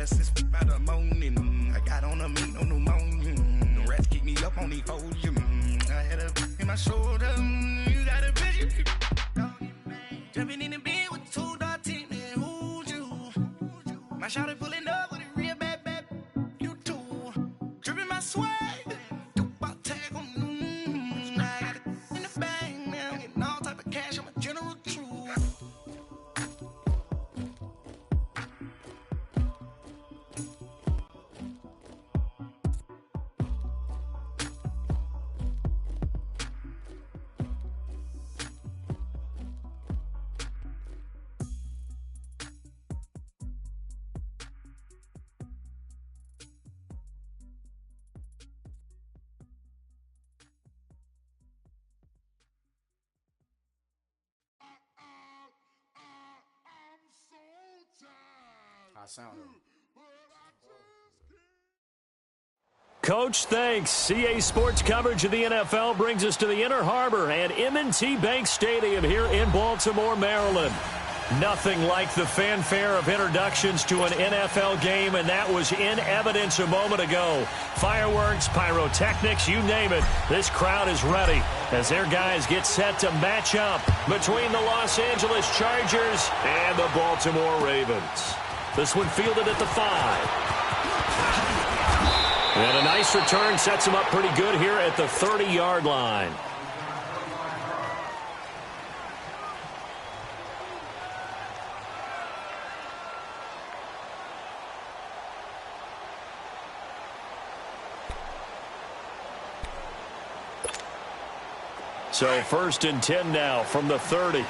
better since by the morning. I got on a meat, no pneumonia. The rats keep me up on these podium. I had a in my shoulder. You got a bitch. Jumping in the bed with 2 dark teeth. Who's you? My shawty pulling up with a real bad. You too. Dripping my swag. Tag on. I got it in the bag now. Getting all type of cash. I'm a general truth. Coach, thanks. CA Sports coverage of the NFL brings us to the Inner Harbor at M&T Bank Stadium here in Baltimore, Maryland. Nothing like the fanfare of introductions to an NFL game, and that was in evidence a moment ago. Fireworks, pyrotechnics, you name it. This crowd is ready as their guys get set to match up between the Los Angeles Chargers and the Baltimore Ravens. This one fielded at the 5. And a nice return sets him up pretty good here at the 30-yard line. So 1st and 10 now from the 30.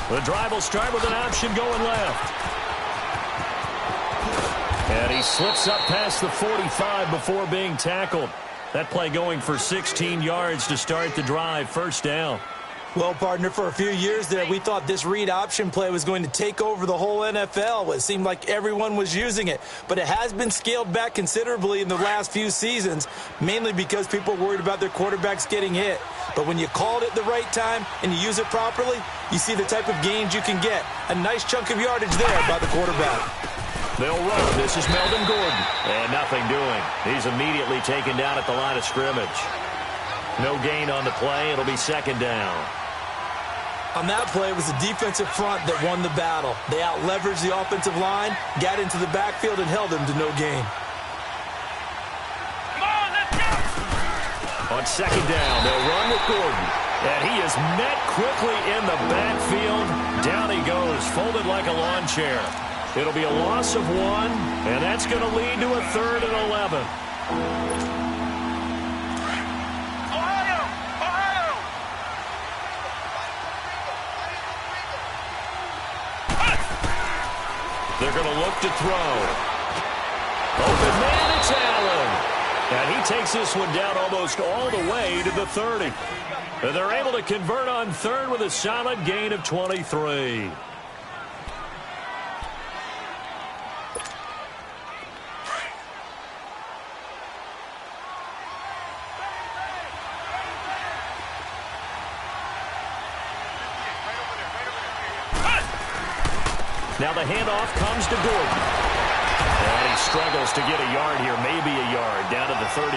The drive will start with an option going left. And he slips up past the 45 before being tackled. That play going for 16 yards to start the drive. 1st down. Well, partner, for a few years there, we thought this read option play was going to take over the whole NFL. It seemed like everyone was using it. But it has been scaled back considerably in the last few seasons, mainly because people are worried about their quarterbacks getting hit. But when you call it at the right time and you use it properly, you see the type of gains you can get. A nice chunk of yardage there by the quarterback. They'll run. This is Melvin Gordon. And nothing doing. He's immediately taken down at the line of scrimmage. No gain on the play. It'll be 2nd down. On that play, it was the defensive front that won the battle. They out-leveraged the offensive line, got into the backfield, and held them to no gain. On 2nd down, they'll run with Gordon. And he is met quickly in the backfield. Down he goes, folded like a lawn chair. It'll be a loss of 1, and that's going to lead to a 3rd and 11. They're going to look to throw. Open man, it's Allen. And he takes this one down almost all the way to the 30. And they're able to convert on 3rd with a solid gain of 23. Now the handoff comes to Gordon. And he struggles to get a yard here, maybe a yard, down to the 31.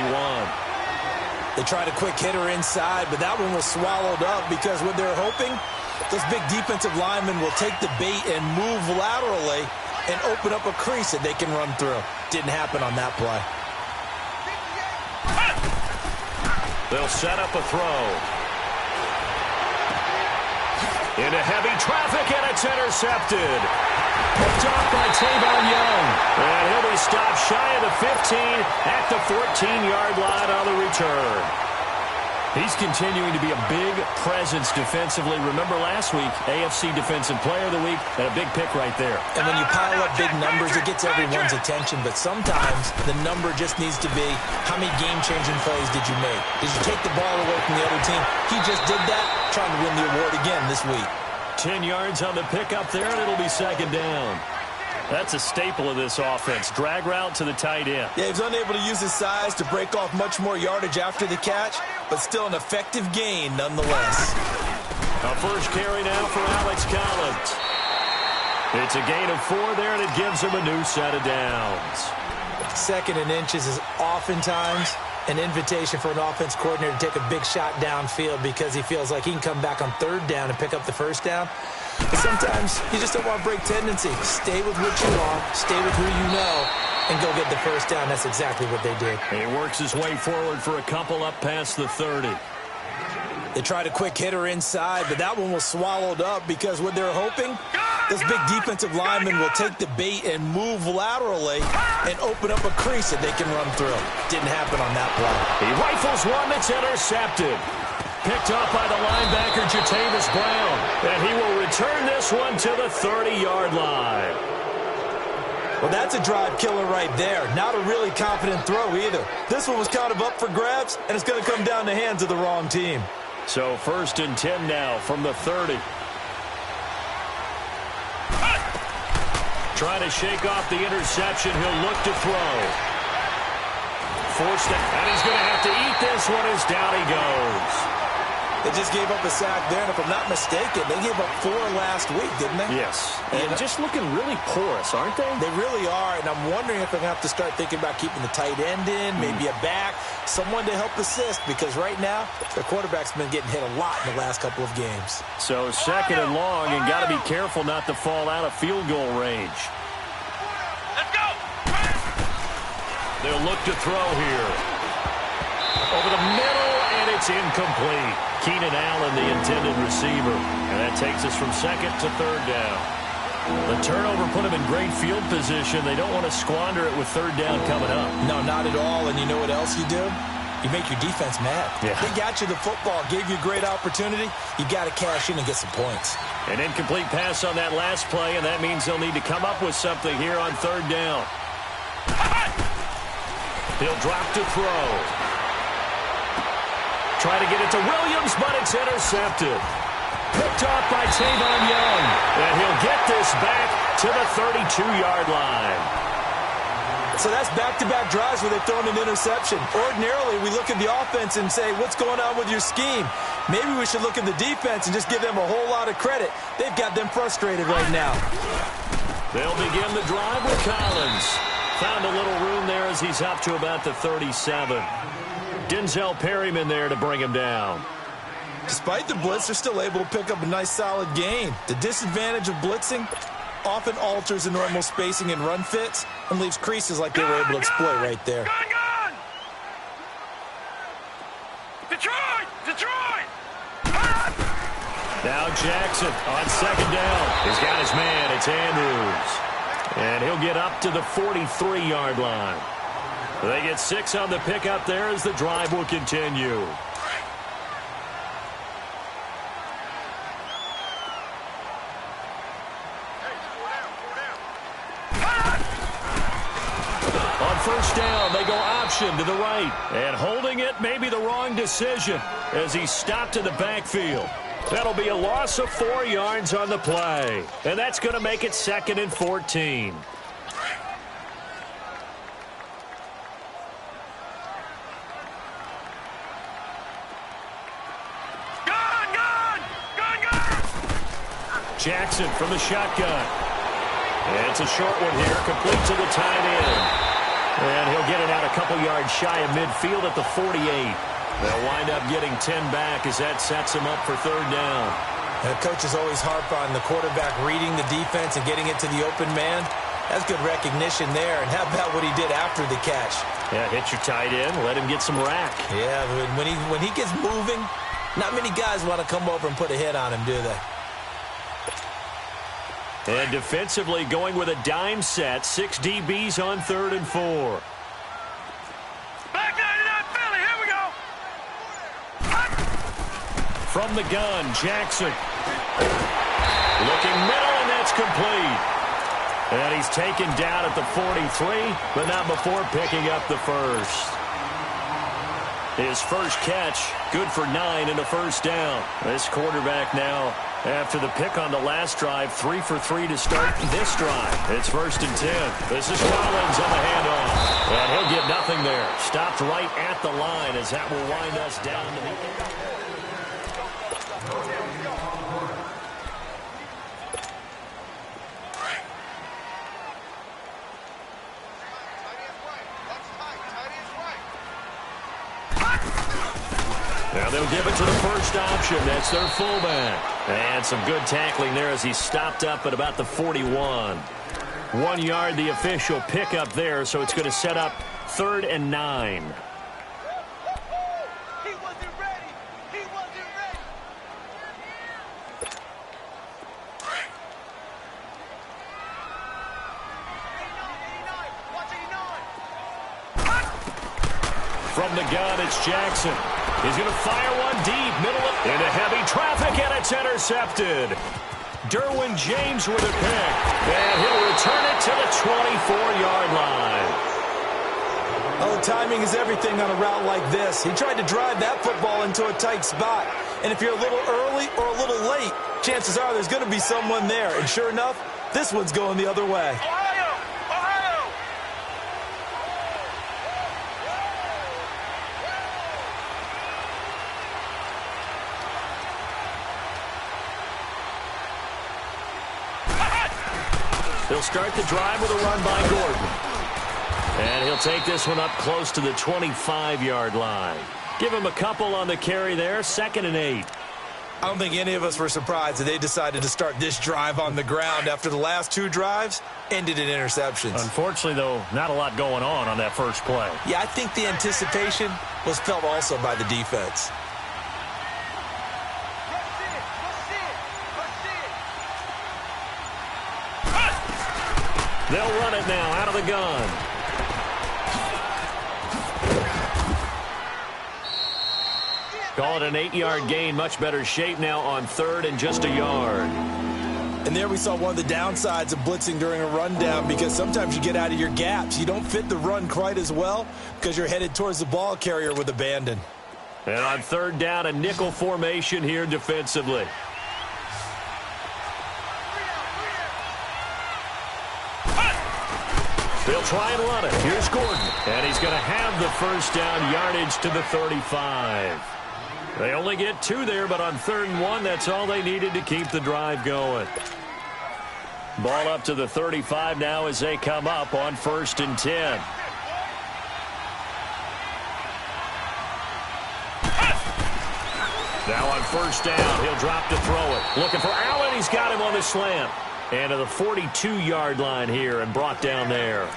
They tried a quick hitter inside, but that one was swallowed up because what they're hoping, those big defensive linemen will take the bait and move laterally and open up a crease that they can run through. Didn't happen on that play. They'll set up a throw. Into heavy traffic, and it's intercepted. Picked off by Tavon Young. And he'll be stopped shy of the 15 at the 14-yard line on the return. He's continuing to be a big presence defensively. Remember last week, AFC Defensive Player of the Week, and a big pick right there. And when you pile up big numbers, it gets everyone's attention. But sometimes the number just needs to be, how many game-changing plays did you make? Did you take the ball away from the other team? He just did that, trying to win the award again this week. 10 yards on the pickup there, and it'll be 2nd down. That's a staple of this offense. Drag route to the tight end. Yeah, he was unable to use his size to break off much more yardage after the catch. but still an effective gain nonetheless. A first carry now for Alex Collins. It's a gain of 4 there, and it gives him a new set of downs. 2nd and inches is oftentimes an invitation for an offense coordinator to take a big shot downfield because he feels like he can come back on 3rd down and pick up the 1st down. But sometimes you just don't want to break tendency. Stay with what you want, stay with who you know, and go get the 1st down. That's exactly what they did. He works his way forward for a couple up past the 30. They tried a quick hitter inside, but that one was swallowed up because what they're hoping, this big defensive lineman will take the bait and move laterally and open up a crease that they can run through. Didn't happen on that play. He rifles one that's intercepted. Picked up by the linebacker, Jatavis Brown. And he will return this one to the 30-yard line. Well, that's a drive killer right there. Not a really confident throw either. This one was kind of up for grabs, and it's going to come down the hands of the wrong team. So 1st and 10 now from the 30. Trying to shake off the interception. He'll look to throw. Forced it, and he's going to have to eat this one as down he goes. They just gave up a sack there, and if I'm not mistaken, they gave up 4 last week, didn't they? Yes. And just looking really porous, aren't they? They really are, and I'm wondering if they're going to have to start thinking about keeping the tight end in, maybe a back, someone to help assist, because right now, their quarterback's been getting hit a lot in the last couple of games. So 2nd and long, and got to be careful not to fall out of field goal range. Let's go! They'll look to throw here. Over the middle, and it's incomplete. Keenan Allen, the intended receiver. And that takes us from 2nd to 3rd down. The turnover put them in great field position. They don't want to squander it with 3rd down coming up. No, not at all. And you know what else you do? You make your defense mad. Yeah. They got you the football, gave you a great opportunity. You got to cash in and get some points. An incomplete pass on that last play, and that means they'll need to come up with something here on 3rd down. He'll drop to throw. Try to get it to Williams, but it's intercepted. Picked off by Tavon Young. And he'll get this back to the 32-yard line. So that's back-to-back drives where they've thrown an interception. Ordinarily, we look at the offense and say, what's going on with your scheme? Maybe we should look at the defense and just give them a whole lot of credit. They've got them frustrated right now. They'll begin the drive with Collins. Found a little room there as he's up to about the 37. Denzel Perryman there to bring him down. Despite the blitz, they're still able to pick up a nice solid gain. The disadvantage of blitzing often alters the normal spacing and run fits and leaves creases like they were able to exploit right there. Gun! Detroit! Detroit! Now Jackson on 2nd down. He's got his man. It's Andrews. And he'll get up to the 43-yard line. They get 6 on the pickup there as the drive will continue. On 1st down, they go option to the right. And holding it may be the wrong decision as he's stopped in the backfield. That'll be a loss of 4 yards on the play. And that's going to make it 2nd and 14. Jackson from the shotgun. And it's a short one here, complete to the tight end. And he'll get it out a couple yards shy of midfield at the 48. They'll wind up getting 10 back as that sets him up for 3rd down. The coaches always harp on the quarterback reading the defense and getting it to the open man. That's good recognition there. And how about what he did after the catch? Yeah, hit your tight end, let him get some rack. Yeah, when he gets moving, not many guys want to come over and put a hit on him, do they? And defensively going with a dime set. 6 DBs on 3rd and 4. Back 99 Philly, here we go. From the gun, Jackson. Looking middle, and that's complete. And he's taken down at the 43, but not before picking up the first. His first catch, good for 9 and a 1st down. This quarterback now After the pick on the last drive, 3 for 3 to start this drive. It's 1st and 10. This is Collins on the handoff. And he'll get nothing there. Stopped right at the line as that will wind us down to the end. Now they'll give it to the first option. That's their fullback. And some good tackling there as he stopped up at about the 41. 1 yard, the official pickup there, so it's going to set up 3rd and 9. He wasn't ready. He wasn't ready. Watch 89. From the gun, it's Jackson. He's going to fire one deep, middle into heavy traffic, and it's intercepted. Derwin James with a pick, and he'll return it to the 24-yard line. Oh, timing is everything on a route like this. He tried to drive that football into a tight spot. And if you're a little early or a little late, chances are there's going to be someone there. And sure enough, this one's going the other way. He'll start the drive with a run by Gordon. And he'll take this one up close to the 25-yard line. Give him a couple on the carry there, 2nd and 8. I don't think any of us were surprised that they decided to start this drive on the ground after the last 2 drives ended in interceptions. Unfortunately, though, not a lot going on that first play. Yeah, I think the anticipation was felt also by the defense. They'll run it now out of the gun. Call it an 8-yard gain. Much better shape now on 3rd and just a yard. And there we saw one of the downsides of blitzing during a rundown, because sometimes you get out of your gaps. You don't fit the run quite as well because you're headed towards the ball carrier with abandon. And on 3rd down, a nickel formation here defensively. They'll try and run it. Here's Gordon. And he's going to have the first down, yardage to the 35. They only get 2 there, but on 3rd and 1, that's all they needed to keep the drive going. Ball up to the 35 now as they come up on 1st and 10. Now on 1st down, he'll drop to throw it. Looking for Allen. He's got him on the slant. And to the 42-yard line here and brought down there.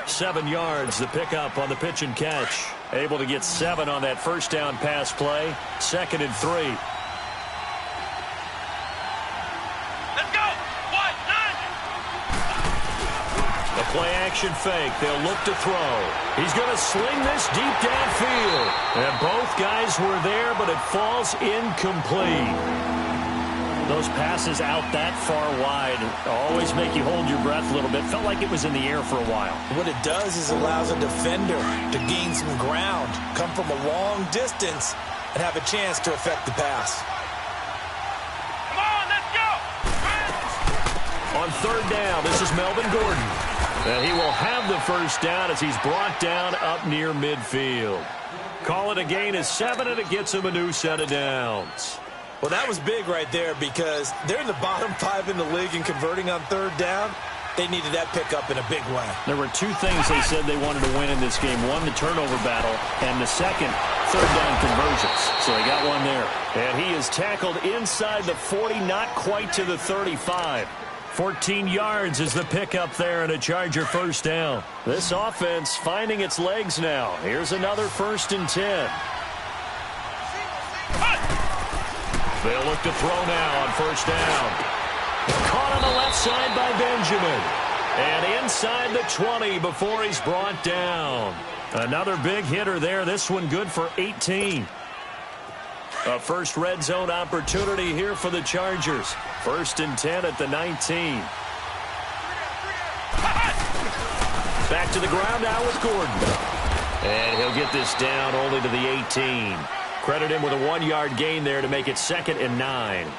7 yards, the pickup on the pitch and catch. Able to get 7 on that first down pass play. 2nd and 3. Let's go. 1-9. A play action fake. They'll look to throw. He's going to sling this deep downfield. And both guys were there, but it falls incomplete. Those passes out that far wide always make you hold your breath a little bit. Felt like it was in the air for a while. What it does is allows a defender to gain some ground, come from a long distance, and have a chance to affect the pass. Come on, let's go. On 3rd down, this is Melvin Gordon. And he will have the first down as he's brought down up near midfield. Call it a gain of 7, and it gets him a new set of downs. Well, that was big right there, because they're in the bottom 5 in the league in converting on 3rd down. They needed that pickup in a big way. There were 2 things they said they wanted to win in this game. One, the turnover battle, and the second, 3rd down conversions. So they got one there. And he is tackled inside the 40, not quite to the 35. 14 yards is the pickup there, and a Charger first down. This offense finding its legs now. Here's another 1st and 10. They'll look to throw now on 1st down. Caught on the left side by Benjamin. And inside the 20 before he's brought down. Another big hitter there. This one good for 18. A first red zone opportunity here for the Chargers. 1st and 10 at the 19. Back to the ground now with Gordon. And he'll get this down only to the 18. Credit him with a 1-yard gain there to make it 2nd and 9.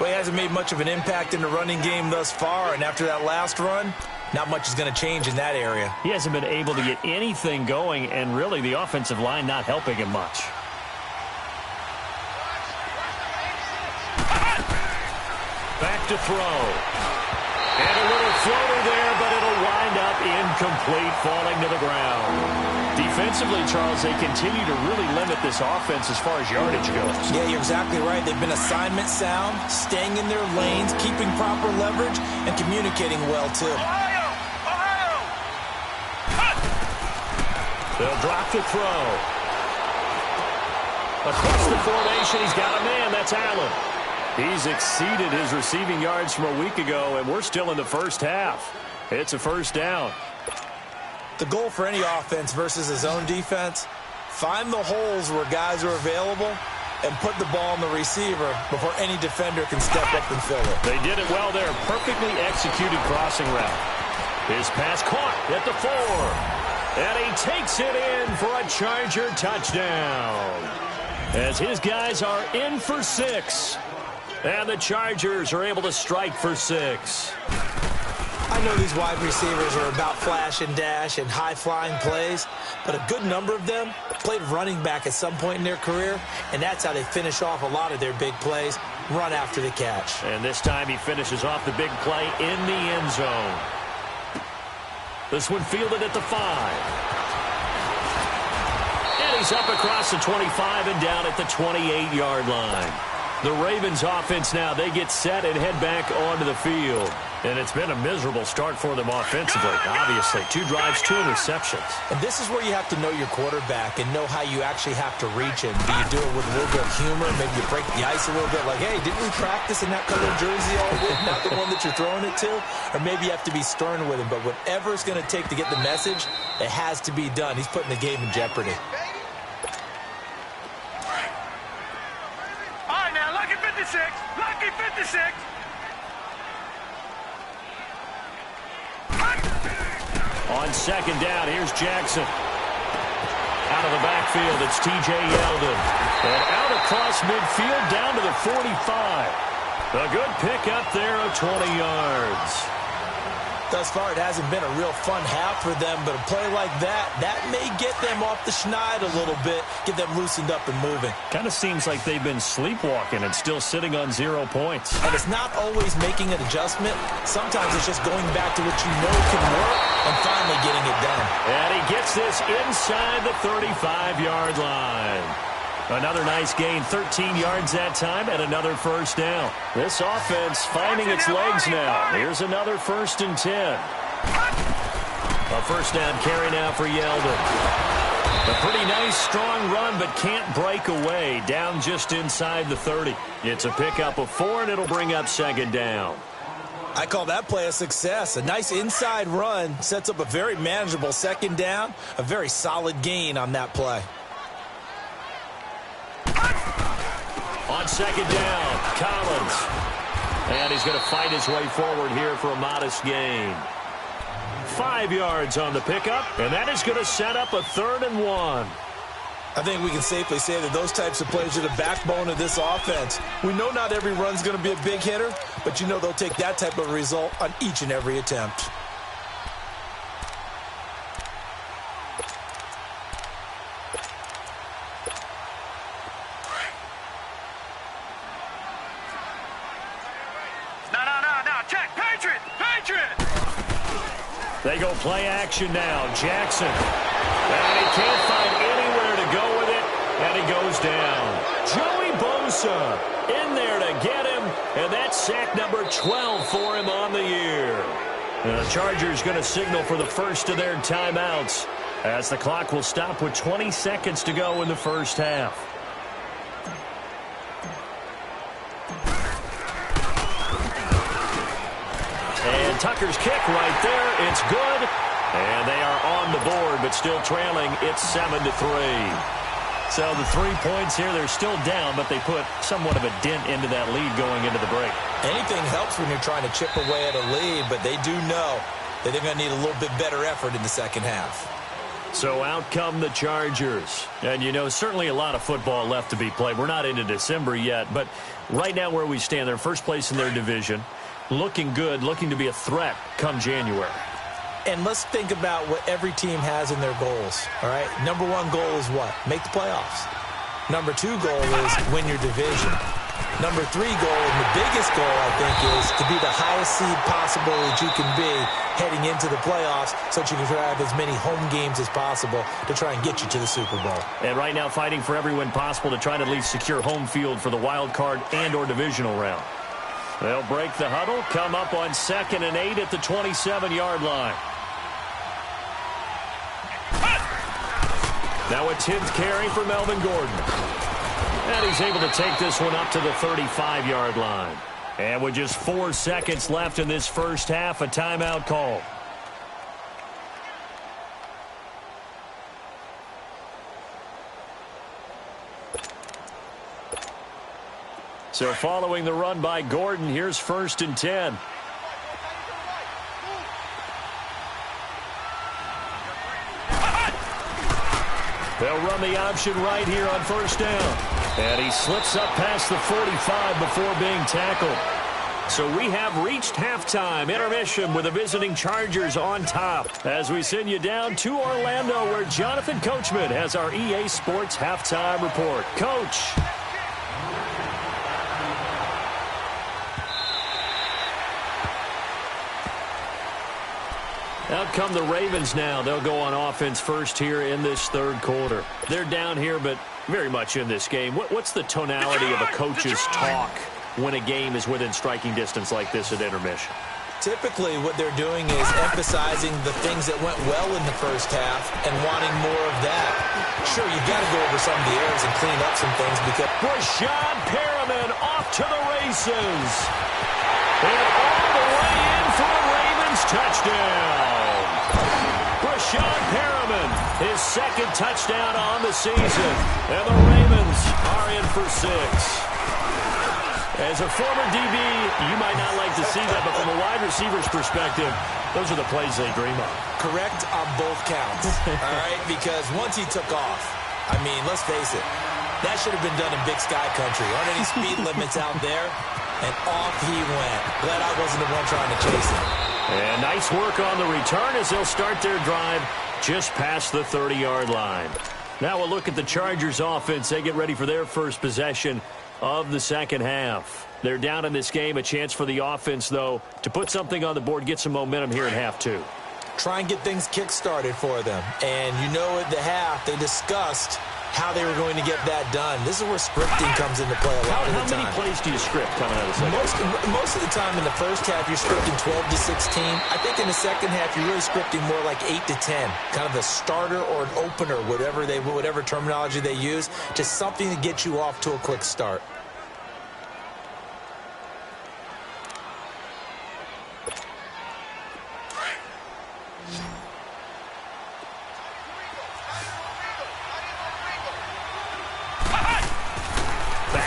Well, he hasn't made much of an impact in the running game thus far, and after that last run, not much is going to change in that area. He hasn't been able to get anything going, and really the offensive line not helping him much. Back to throw. And a little floater there, but it'll wind up incomplete, falling to the ground. Defensively, Charles, they continue to really limit this offense as far as yardage goes. Yeah, you're exactly right. They've been assignment sound, staying in their lanes, keeping proper leverage, and communicating well, too. Ohio! Ohio! They'll drop the throw. Across the formation, he's got a man. That's Allen. He's exceeded his receiving yards from a week ago, and we're still in the first half. It's a first down. The goal for any offense versus his own defense, find the holes where guys are available and put the ball on the receiver before any defender can step up and fill it. They did it well there. Perfectly executed crossing route. His pass caught at the 4. And he takes it in for a Charger touchdown. As his guys are in for 6. And the Chargers are able to strike for 6. I know these wide receivers are about flash and dash and high-flying plays, but a good number of them played running back at some point in their career, and that's how they finish off a lot of their big plays, run after the catch. And this time he finishes off the big play in the end zone. This one fielded at the 5. And he's up across the 25 and down at the 28-yard line. The Ravens offense now, they get set and head back onto the field. And it's been a miserable start for them offensively, obviously. 2 drives, 2 interceptions. And this is where you have to know your quarterback and know how you actually have to reach him. Do you do it with a little bit of humor? Maybe you break the ice a little bit like, hey, didn't we practice in that colored jersey all week, not the one that you're throwing it to? Or maybe you have to be stern with him. But whatever it's going to take to get the message, it has to be done. He's putting the game in jeopardy. All right, now, lucky 56. Lucky 56. On second down, here's Jackson. Out of the backfield, it's T.J. Yeldon. And out across midfield, down to the 45. A good pickup there of 20 yards. Thus far, it hasn't been a real fun half for them, but a play like that may get them off the schneid a little bit, get them loosened up and moving. Kind of seems like they've been sleepwalking and still sitting on 0 points. And it's not always making an adjustment. Sometimes it's just going back to what you know can work and finally getting it done. And he gets this inside the 35-yard line. Another nice gain, 13 yards that time, and another first down. This offense finding its legs now. Here's another 1st and 10. A first down carry now for Yeldon. A pretty nice, strong run, but can't break away. Down just inside the 30. It's a pickup of 4, and it'll bring up second down. I call that play a success. A nice inside run sets up a very manageable second down. A very solid gain on that play. On second down, Collins. And he's going to fight his way forward here for a modest gain. 5 yards on the pickup, and that is going to set up a 3rd and 1. I think we can safely say that those types of plays are the backbone of this offense. We know not every run's going to be a big hitter, but you know they'll take that type of result on each and every attempt. They go play action now. Jackson. And he can't find anywhere to go with it, and he goes down. Joey Bosa in there to get him, and that's sack number 12 for him on the year. The Chargers going to signal for the first of their timeouts as the clock will stop with 20 seconds to go in the first half. And Tucker's kick right there. It's good. And they are on the board, but still trailing. It's 7-3. So the 3 points here, they're still down, but they put somewhat of a dent into that lead going into the break. Anything helps when you're trying to chip away at a lead, but they do know that they're going to need a little bit better effort in the second half. So out come the Chargers. And, you know, certainly a lot of football left to be played. We're not into December yet, but right now where we stand, they're first place in their division. Looking good, looking to be a threat come January. And let's think about what every team has in their goals, all right? Number one goal is what? Make the playoffs. Number two goal is win your division. Number three goal, and the biggest goal, I think, is to be the highest seed possible that you can be heading into the playoffs so that you can have as many home games as possible to try and get you to the Super Bowl. And right now fighting for every win possible to try to at least secure home field for the wild card and or divisional round. They'll break the huddle, come up on 2nd and 8 at the 27-yard line. Now a 10th carry for Melvin Gordon. And he's able to take this one up to the 35-yard line. And with just 4 seconds left in this first half, a timeout call. So following the run by Gordon, here's 1st and 10. They'll run the option right here on 1st down. And he slips up past the 45 before being tackled. So we have reached halftime intermission with the visiting Chargers on top as we send you down to Orlando where Jonathan Coachman has our EA Sports halftime report. Coach. Out come the Ravens now. They'll go on offense first here in this third quarter. They're down here, but very much in this game. What's the tonality of a coach's talk when a game is within striking distance like this at intermission? Typically, what they're doing is emphasizing the things that went well in the first half and wanting more of that. Sure, you've got to go over some of the errors and clean up some things because Rashad Perriman off to the races. And all the way in for a Ravens touchdown. Rashad Perriman, his 2nd touchdown on the season. And the Ravens are in for 6. As a former DB, you might not like to see that, but from a wide receiver's perspective, those are the plays they dream of. Correct on both counts, all right? Because once he took off, I mean, let's face it, that should have been done in Big Sky Country. Aren't any speed limits out there? And off he went. Glad I wasn't the one trying to chase him. And nice work on the return as they'll start their drive just past the 30-yard line. Now we'll look at the Chargers offense. They get ready for their first possession of the second half. They're down in this game. A chance for the offense, though, to put something on the board, get some momentum here in half 2. Try and get things kick-started for them. And you know at the half, they discussed how they were going to get that done. This is where scripting comes into play a lot of the time. How many plays do you script coming out of the second? Most of the time in the first half, you're scripting 12 to 16. I think in the second half, you're really scripting more like 8 to 10. Kind of a starter or an opener, whatever terminology they use. Just something to get you off to a quick start.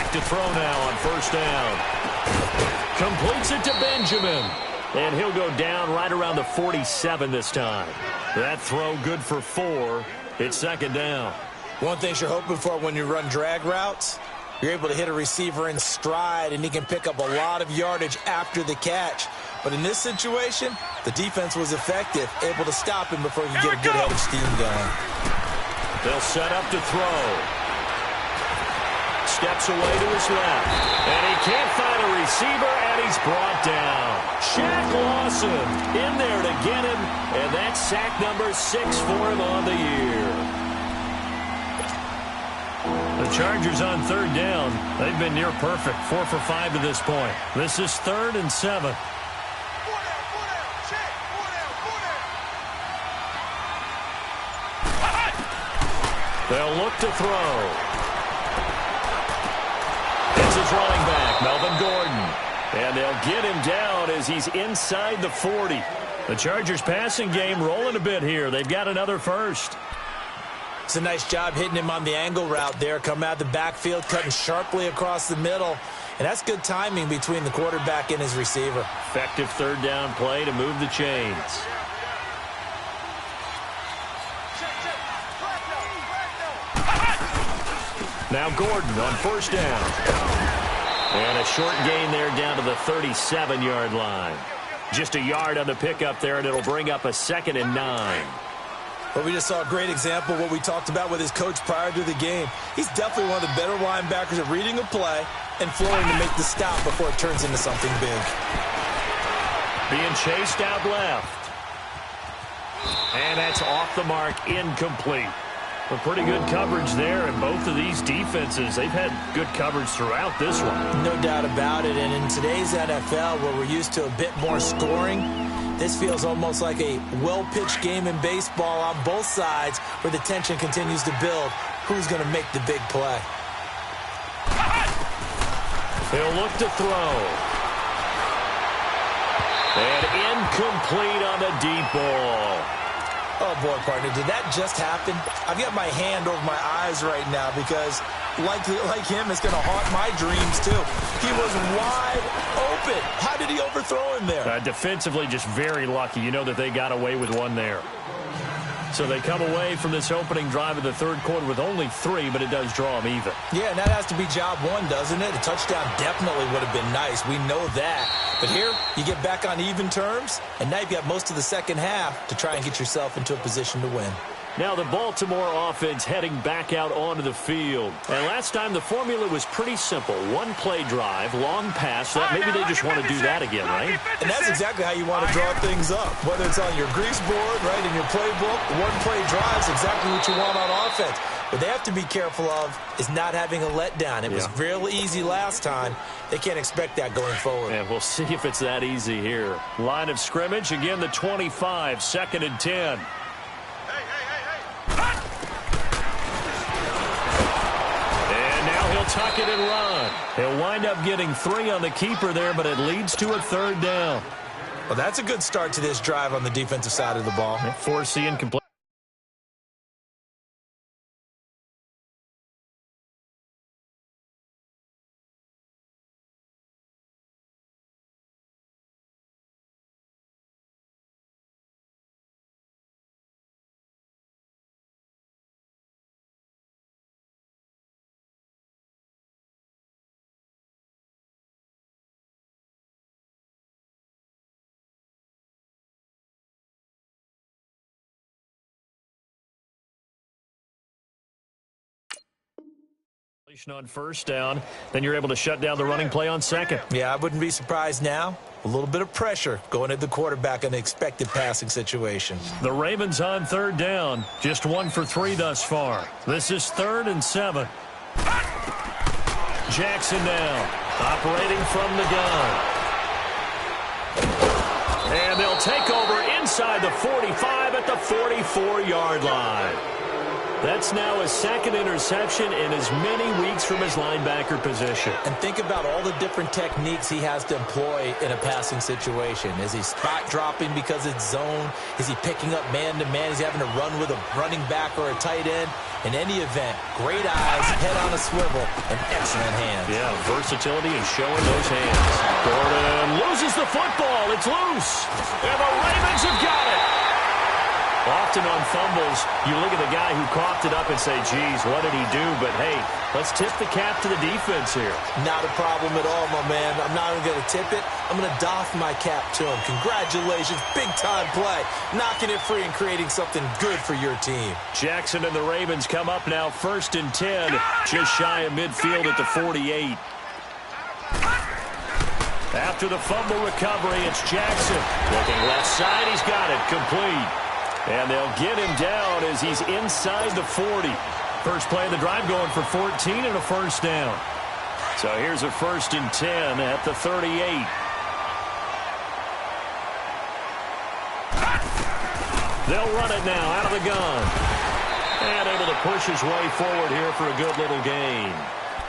To throw now on 1st down. Completes it to Benjamin. And he'll go down right around the 47 this time. That throw good for 4. It's 2nd down. One thing you're hoping for when you run drag routes, you're able to hit a receiver in stride, and he can pick up a lot of yardage after the catch. But in this situation, the defense was effective, able to stop him before he could get a good head of steam going. They'll set up to throw. Steps away to his left. And he can't find a receiver, and he's brought down. Shaq Lawson in there to get him, and that's sack number 6 for him on the year. The Chargers on 3rd down. They've been near perfect, 4 for 5 to this point. This is 3rd and 7. They'll look to throw. It's his running back, Melvin Gordon. And they'll get him down as he's inside the 40. The Chargers passing game rolling a bit here. They've got another first. It's a nice job hitting him on the angle route there. Come out of the backfield, cutting sharply across the middle. And that's good timing between the quarterback and his receiver. Effective 3rd down play to move the chains. Now Gordon on first down. And a short gain there down to the 37-yard line. Just a yard on the pickup there, and it'll bring up a 2nd and 9. Well, we just saw a great example of what we talked about with his coach prior to the game. He's definitely one of the better linebackers at reading a play and flowing to make the stop before it turns into something big. Being chased out left. And that's off the mark, incomplete. A pretty good coverage there, and both of these defenses, they've had good coverage throughout this one. No doubt about it, and in today's NFL, where we're used to a bit more scoring, this feels almost like a well-pitched game in baseball on both sides where the tension continues to build. Who's going to make the big play? He'll look to throw. And incomplete on the deep ball. Oh, boy, partner, did that just happen? I've got my hand over my eyes right now because, like him, it's going to haunt my dreams, too. He was wide open. How did he overthrow him there? Defensively, just very lucky. You know that they got away with one there. So they come away from this opening drive of the third quarter with only 3, but it does draw them even. Yeah, and that has to be job 1, doesn't it? A touchdown definitely would have been nice. We know that. But here, you get back on even terms, and now you've got most of the second half to try and get yourself into a position to win. Now the Baltimore offense heading back out onto the field. And last time the formula was pretty simple. One play drive, long pass. Maybe they just want to do that again, right? And that's exactly how you want to draw things up. Whether it's on your grease board, right, in your playbook, one play drive is exactly what you want on offense. What they have to be careful of is not having a letdown. It was real easy last time. They can't expect that going forward. And we'll see if it's that easy here. Line of scrimmage, again the 25, 2nd and 10. Tuck it and run. He'll wind up getting 3 on the keeper there, but it leads to a 3rd down. Well, that's a good start to this drive on the defensive side of the ball. Force the incomplete. On first down, then you're able to shut down the running play on 2nd. Yeah, I wouldn't be surprised now. A little bit of pressure going at the quarterback in an expected passing situation. The Ravens on 3rd down, just 1 for 3 thus far. This is 3rd and 7. Jackson now, operating from the gun. And they'll take over inside the 45 at the 44-yard line. That's now his 2nd interception in as many weeks from his linebacker position. And think about all the different techniques he has to employ in a passing situation. Is he spot dropping because it's zone? Is he picking up man-to-man? Is he having to run with a running back or a tight end? In any event, great eyes, head on a swivel, and excellent hands. Yeah, versatility and showing those hands. Gordon loses the football. It's loose. And the Ravens have got it. Often on fumbles, you look at the guy who coughed it up and say, geez, what did he do? But, hey, let's tip the cap to the defense here. Not a problem at all, my man. I'm not even going to tip it. I'm going to doff my cap to him. Congratulations. Big-time play. Knocking it free and creating something good for your team. Jackson and the Ravens come up now 1st and 10, just shy of midfield at the 48. After the fumble recovery, it's Jackson. Looking left side, he's got it. Complete. And they'll get him down as he's inside the 40. First play of the drive going for 14 and a first down. So here's a 1st and 10 at the 38. They'll run it now out of the gun. And able to push his way forward here for a good little gain.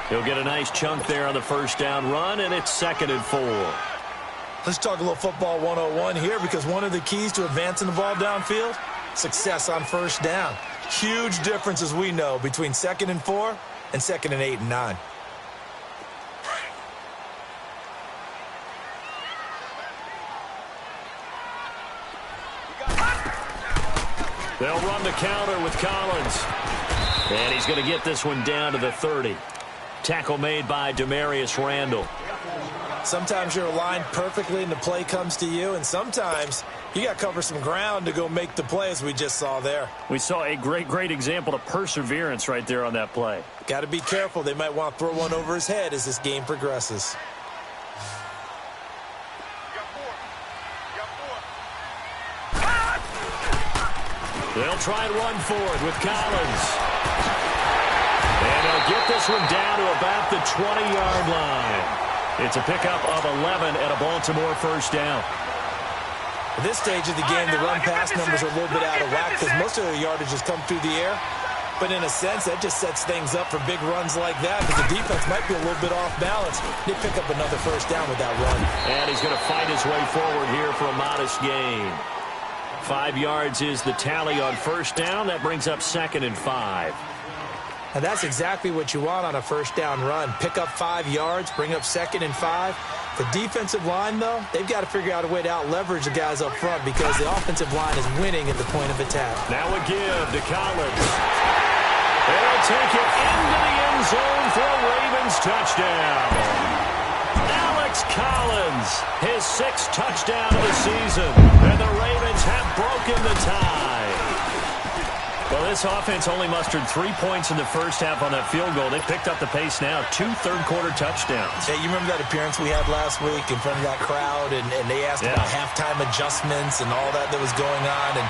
He'll get a nice chunk there on the first down run, and it's 2nd and 4. Let's talk a little football 101 here, because one of the keys to advancing the ball downfield, success on first down. Huge difference, as we know, between 2nd and 4 and 2nd and 8 and 9. They'll run the counter with Collins. And he's going to get this one down to the 30. Tackle made by Demarius Randall. Sometimes you're aligned perfectly and the play comes to you, and sometimes you got to cover some ground to go make the play, as we just saw there. We saw a great example of perseverance right there on that play. Got to be careful. They might want to throw one over his head as this game progresses. They'll try and run forward with Collins. And they'll get this one down to about the 20-yard line. It's a pickup of 11 and a Baltimore first down. At this stage of the game, the run-pass numbers are a little bit out of whack because most of their yardage has come through the air. But in a sense, that just sets things up for big runs like that because the defense might be a little bit off balance. They pick up another first down with that run. And he's going to fight his way forward here for a modest gain. 5 yards is the tally on first down. That brings up 2nd and 5. And that's exactly what you want on a first down run. Pick up 5 yards, bring up 2nd and 5. The defensive line, though, they've got to figure out a way to out-leverage the guys up front because the offensive line is winning at the point of attack. Now a give to Collins. They'll take it into the end zone for a Ravens touchdown. Alex Collins, his 6th touchdown of the season, and the Ravens have broken the tie. Well, this offense only mustered 3 points in the first half on that field goal. They picked up the pace now, 2 third-quarter touchdowns. Hey, you remember that appearance we had last week in front of that crowd, and they asked about halftime adjustments and all that was going on, and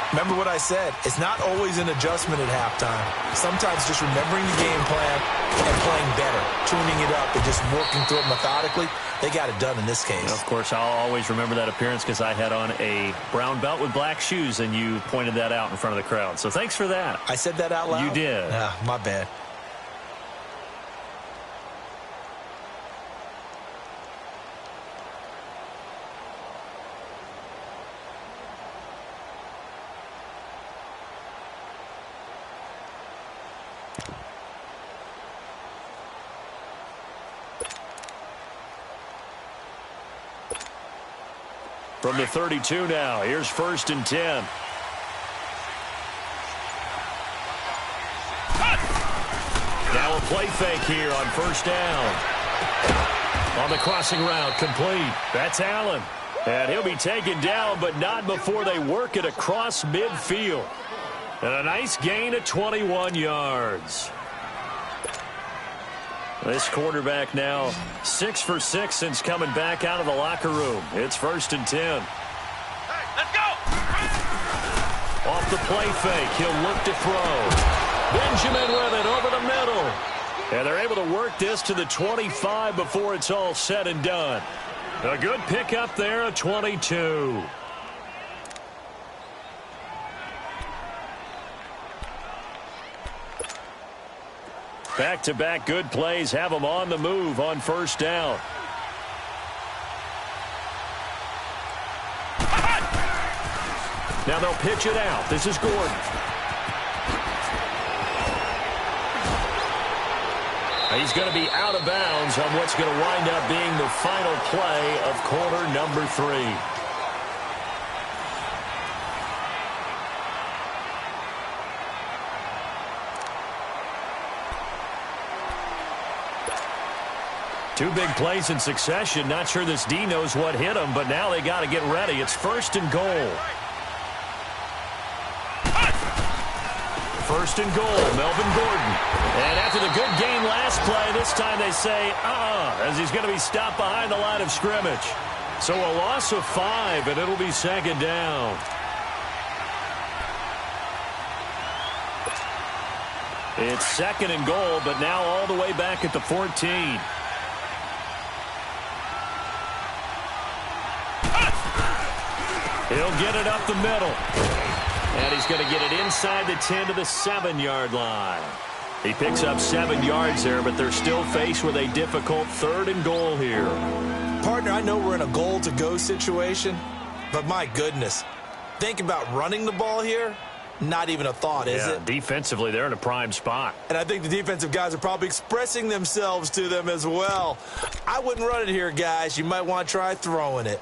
remember what I said. It's not always an adjustment at halftime. Sometimes just remembering the game plan and playing better, tuning it up and just working through it methodically. They got it done in this case. Of course, I'll always remember that appearance because I had on a brown belt with black shoes, and you pointed that out in front of the crowd. So thanks for that. I said that out loud? You did. Ah, my bad. From the 32 now, here's 1st and 10. Now a play fake here on first down. On the crossing route, complete. That's Allen. And he'll be taken down, but not before they work it across midfield. And a nice gain of 21 yards. This quarterback now 6 for 6 since coming back out of the locker room. It's 1st and 10. Hey, let's go! Off the play fake, he'll look to throw. Benjamin with it over the middle. And they're able to work this to the 25 before it's all said and done. A good pickup there of 22. Back-to-back good plays have them on the move on first down. Now they'll pitch it out. This is Gordon. He's going to be out of bounds on what's going to wind up being the final play of quarter number 3. Two big plays in succession. Not sure this D knows what hit him, but now they got to get ready. It's 1st and goal. 1st and goal, Melvin Gordon. And after the good gain last play, this time they say, as he's going to be stopped behind the line of scrimmage. So a loss of 5, and it'll be 2nd down. It's 2nd and goal, but now all the way back at the 14. He'll get it up the middle. And he's going to get it inside the 10 to the 7-yard line. He picks up 7 yards there, but they're still faced with a difficult 3rd and goal here. Partner, I know we're in a goal-to-go situation, but my goodness, think about running the ball here. Not even a thought, is it? Defensively, they're in a prime spot. And I think the defensive guys are probably expressing themselves to them as well. I wouldn't run it here, guys. You might want to try throwing it.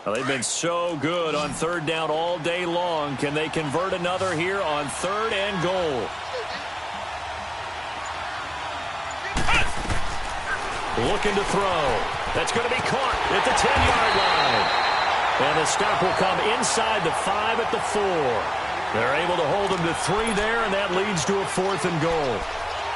Well, they've been so good on third down all day long. Can they convert another here on 3rd and goal? Looking to throw. That's going to be caught at the 10-yard line. And the stop will come inside the 5 at the 4. They're able to hold them to 3 there, and that leads to a 4th and goal.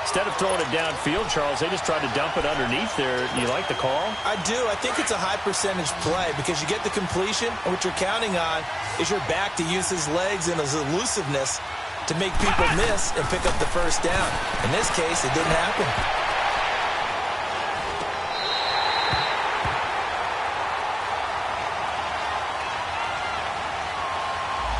Instead of throwing it downfield, Charles, they just tried to dump it underneath there. You like the call? I do. I think it's a high-percentage play because you get the completion, and what you're counting on is your back to use his legs and his elusiveness to make people miss and pick up the first down. In this case, it didn't happen.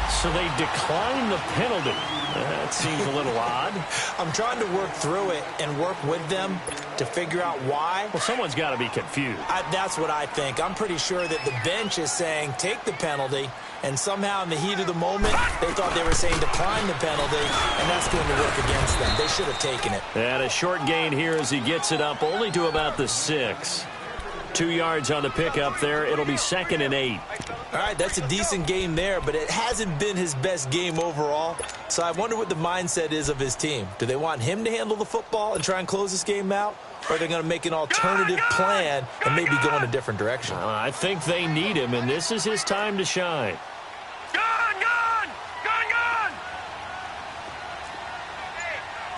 So they decline the penalty. That seems a little odd. I'm trying to work through it and work with them to figure out why. Well, someone's got to be confused. That's what I think. I'm pretty sure that the bench is saying take the penalty, and somehow in the heat of the moment, they thought they were saying decline the penalty, and that's going to work against them. They should have taken it. And a short gain here as he gets it up only to about the 6. 2 yards on the pickup there. It'll be 2nd and 8. All right, that's a decent game there, but it hasn't been his best game overall. So I wonder what the mindset is of his team. Do they want him to handle the football and try and close this game out? Or are they going to make an alternative plan and maybe go in a different direction? I think they need him, and this is his time to shine. Gun! Gun! Gun! Gun!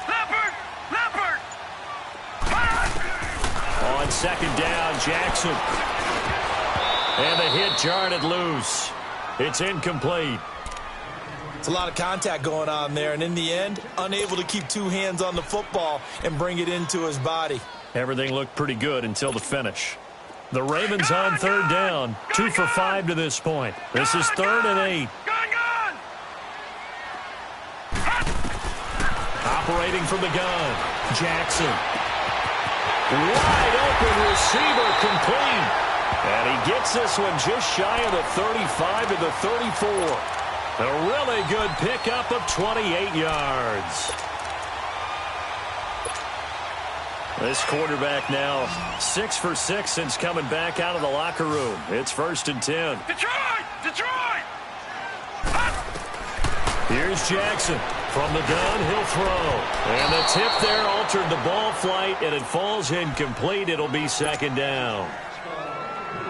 Leopard! Leopard! On 2nd down, Jackson. And the hit jarred it loose. It's incomplete. It's a lot of contact going on there, and in the end, unable to keep 2 hands on the football and bring it into his body. Everything looked pretty good until the finish. The Ravens on 3rd down, 2 for 5 to this point. This is 3rd and 8. Operating from the gun, Jackson. Wide open receiver, complete. And he gets this one just shy of the 35 to the 34. A really good pickup of 28 yards. This quarterback now 6 for 6 since coming back out of the locker room. It's 1st and 10. Detroit! Detroit! Here's Jackson. From the gun, he'll throw. And the tip there altered the ball flight, and it falls incomplete. It'll be 2nd down.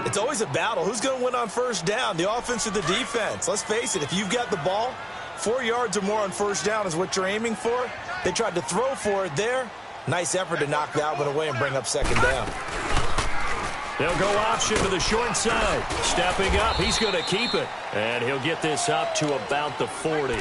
It's always a battle. Who's going to win on 1st down, the offense or the defense? Let's face it, if you've got the ball, 4 yards or more on 1st down is what you're aiming for. They tried to throw for it there. Nice effort to knock that one away and bring up 2nd down. They'll go option to the short side. Stepping up, he's going to keep it. And he'll get this up to about the 40.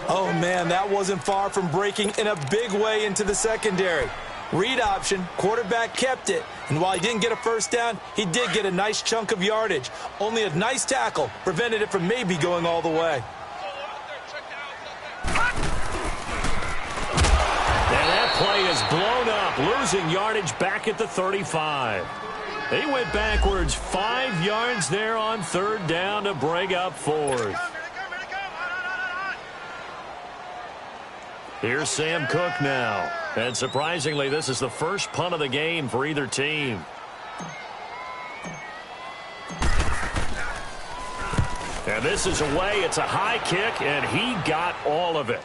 Oh, man, that wasn't far from breaking in a big way into the secondary. Read option, quarterback kept it, and while he didn't get a 1st down, he did get a nice chunk of yardage. Only a nice tackle prevented it from maybe going all the way. And that play is blown up, losing yardage back at the 35. He went backwards 5 yards there on 3rd down to bring up 4th. Here's Sam Cook now. And surprisingly, this is the first punt of the game for either team. And this is away. It's a high kick, and he got all of it.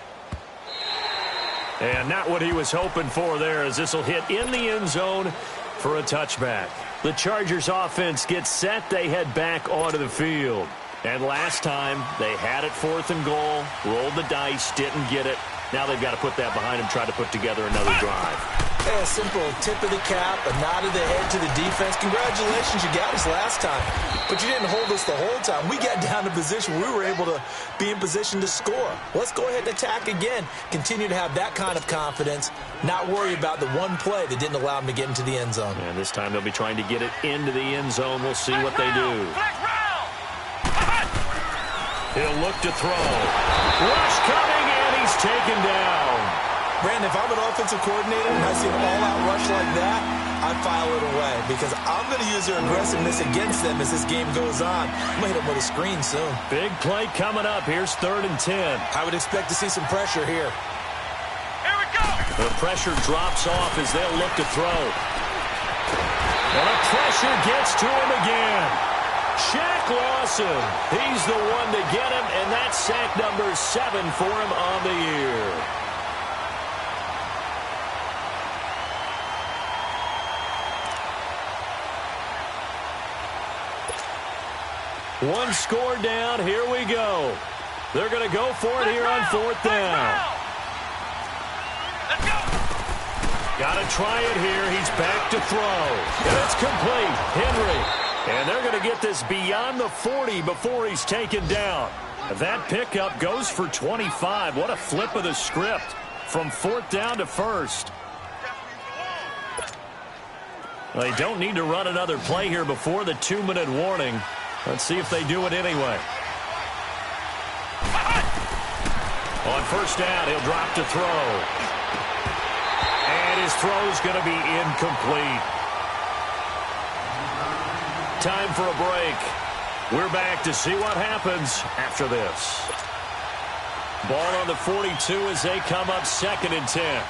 And not what he was hoping for there, as this will hit in the end zone for a touchback. The Chargers offense gets set. They head back onto the field. And last time, they had it 4th and goal, rolled the dice, didn't get it. Now they've got to put that behind them, try to put together another drive. Hey, a simple tip of the cap, a nod of the head to the defense. Congratulations, you got us last time. But you didn't hold us the whole time. We got down to position. We were able to be in position to score. Let's go ahead and attack again. Continue to have that kind of confidence. Not worry about the one play that didn't allow them to get into the end zone. And this time they'll be trying to get it into the end zone. We'll see what they do. He'll look to throw. Rush coming, and he's taken down. Brandon, if I'm an offensive coordinator and I see an all-out rush like that, I file it away because I'm going to use their aggressiveness against them as this game goes on. I'm going to hit them with a screen soon. Big play coming up. Here's 3rd and 10. I would expect to see some pressure here. Here we go! The pressure drops off as they'll look to throw. And the pressure gets to him again. Shaq Lawson, he's the one to get him, and that's sack number 7 for him on the year. One score down. Here we go. They're going to go for it here on 4th down. Let's go. Got to try it here. He's back to throw. And it's complete. Henry. And they're going to get this beyond the 40 before he's taken down. That pickup goes for 25. What a flip of the script from 4th down to 1st. They don't need to run another play here before the 2-minute warning. Let's see if they do it anyway. On 1st down, he'll drop to throw. And his throw's going to be incomplete. Time for a break. We're back to see what happens after this. Ball on the 42 as they come up 2nd and 10.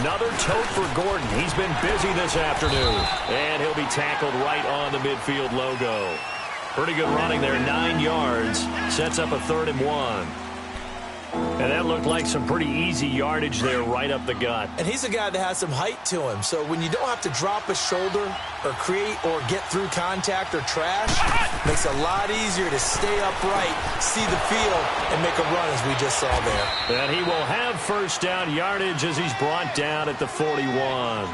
Another tote for Gordon. He's been busy this afternoon. And he'll be tackled right on the midfield logo. Pretty good running there, 9 yards. Sets up a 3rd and 1. And that looked like some pretty easy yardage there right up the gut. And he's a guy that has some height to him. So when you don't have to drop a shoulder or create or get through contact or trash, makes it a lot easier to stay upright, see the field, and make a run as we just saw there. And he will have 1st down yardage as he's brought down at the 41.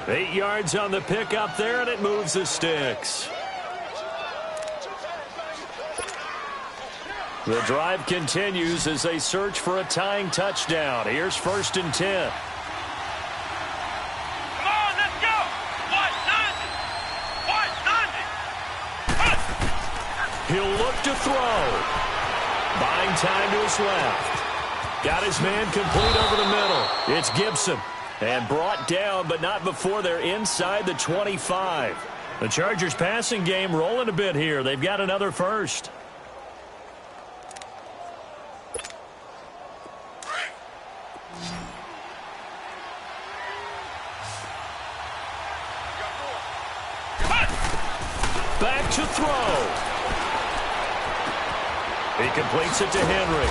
8 yards on the pickup there, and it moves the sticks. The drive continues as they search for a tying touchdown. Here's 1st and 10. Come on, let's go. He'll look to throw. Buying time to his left. Got his man complete over the middle. It's Gibson. And brought down, but not before they're inside the 25. The Chargers passing game rolling a bit here. They've got another 1st. Back to throw. He completes it to Henry.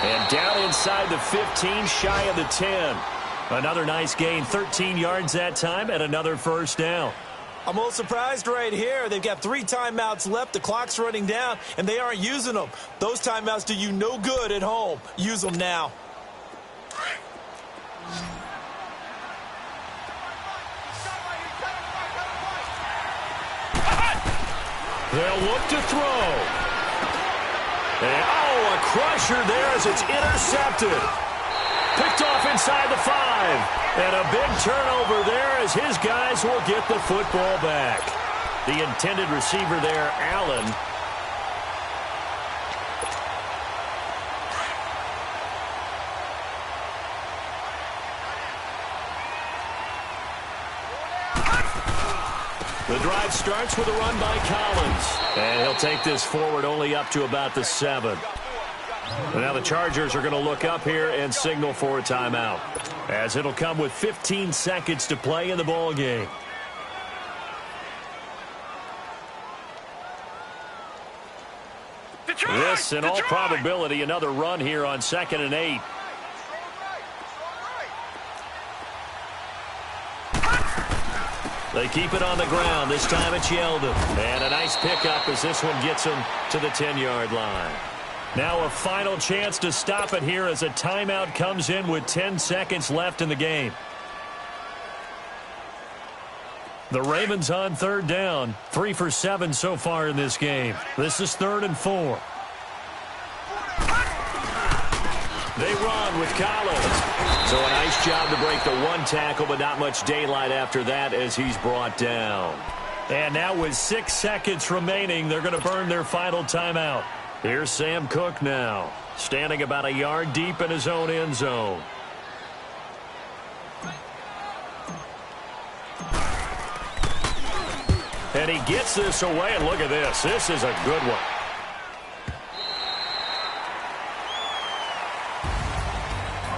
And down inside the 15, shy of the 10. Another nice gain, 13 yards that time, and another 1st down. I'm a little surprised right here. They've got 3 timeouts left. The clock's running down, and they aren't using them. Those timeouts do you no good at home. Use them now. They'll look to throw. And, a crusher there as it's intercepted. Picked off inside the 5. And a big turnover there as his guys will get the football back. The intended receiver there, Allen. The drive starts with a run by Collins. And he'll take this forward only up to about the 7. Now the Chargers are going to look up here and signal for a timeout, as it'll come with 15 seconds to play in the ball game. This, in all probability, another run here on 2nd and 8. They keep it on the ground. This time it's Yeldon. And a nice pickup as this one gets him to the 10-yard line. Now a final chance to stop it here as a timeout comes in with 10 seconds left in the game. The Ravens on 3rd down. 3 for 7 so far in this game. This is 3rd and 4. They run with Collins. So a nice job to break the 1 tackle, but not much daylight after that as he's brought down. And now with 6 seconds remaining, they're going to burn their final timeout. Here's Sam Cook now, standing about a yard deep in his own end zone. And he gets this away, and look at this. This is a good one.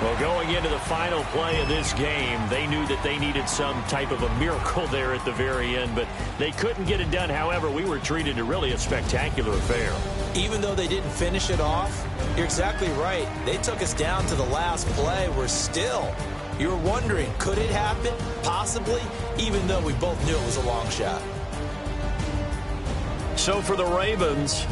Well, going into the final play of this game, they knew that they needed some type of a miracle there at the very end, but they couldn't get it done. However, we were treated to really a spectacular affair. Even though they didn't finish it off, you're exactly right. They took us down to the last play. we're wondering, could it happen? Possibly, even though we both knew it was a long shot. So for the Ravens,